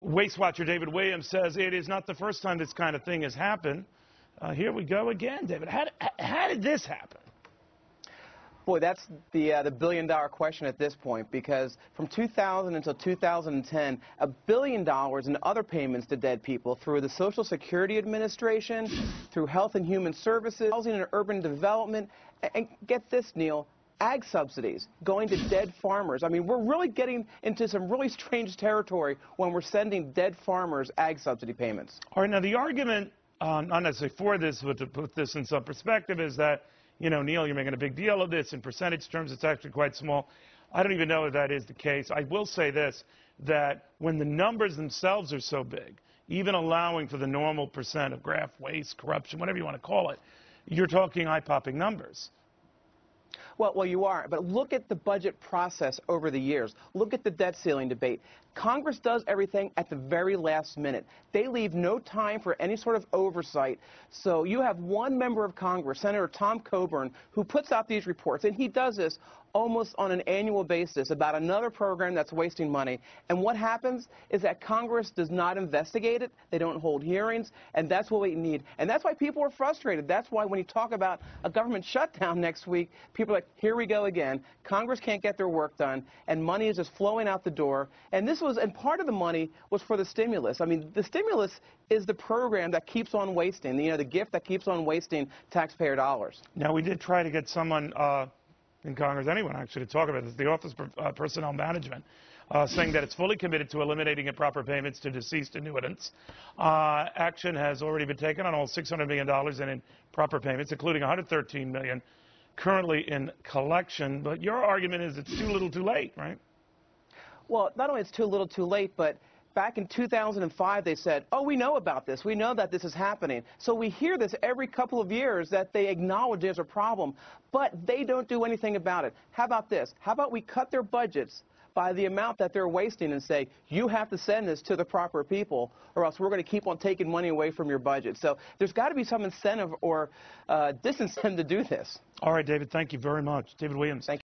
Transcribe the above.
Waste Watcher David Williams says it is not the first time this kind of thing has happened. Here we go again, David. How did this happen? Boy, that's the billion-dollar question at this point, because from 2000 until 2010, $1 billion in other payments to dead people through the Social Security Administration, through Health and Human Services, Housing and Urban Development, and get this, Neil, ag subsidies going to dead farmers. I mean, we're really getting into some really strange territory when we're sending dead farmers ag subsidy payments. All right, now the argument, not necessarily for this, but to put this in some perspective, is that, you know, Neil, you're making a big deal of this. In percentage terms, it's actually quite small. I don't even know if that is the case. I will say this, that when the numbers themselves are so big, even allowing for the normal percent of graft waste, corruption, whatever you want to call it, you're talking eye-popping numbers. Well, you are, but look at the budget process over the years. Look at the debt ceiling debate. Congress does everything at the very last minute. They leave no time for any sort of oversight. So you have one member of Congress, Senator Tom Coburn, who puts out these reports, and he does this almost on an annual basis about another program that's wasting money. And what happens is that Congress does not investigate it. They don't hold hearings, and that's what we need. And that's why people are frustrated. That's why when you talk about a government shutdown next week, people are like, here we go again. Congress can't get their work done, and money is just flowing out the door. And part of the money was for the stimulus. I mean, the stimulus is the program that keeps on wasting, you know, the gift that keeps on wasting taxpayer dollars. Now, we did try to get someone in Congress, anyone actually, to talk about this, the Office of Personnel Management, saying that it's fully committed to eliminating improper payments to deceased annuitants. Action has already been taken on all $600 million in improper payments, including $113 million currently in collection. But your argument is it's too little too late, right? Well, not only it's too little too late, but back in 2005 they said, oh, we know about this. We know that this is happening. So we hear this every couple of years that they acknowledge there's a problem, but they don't do anything about it. How about this? How about we cut their budgets by the amount that they're wasting and say, you have to send this to the proper people or else we're going to keep on taking money away from your budget. So there's got to be some incentive or disincentive to do this. All right, David, thank you very much. David Williams. Thank you.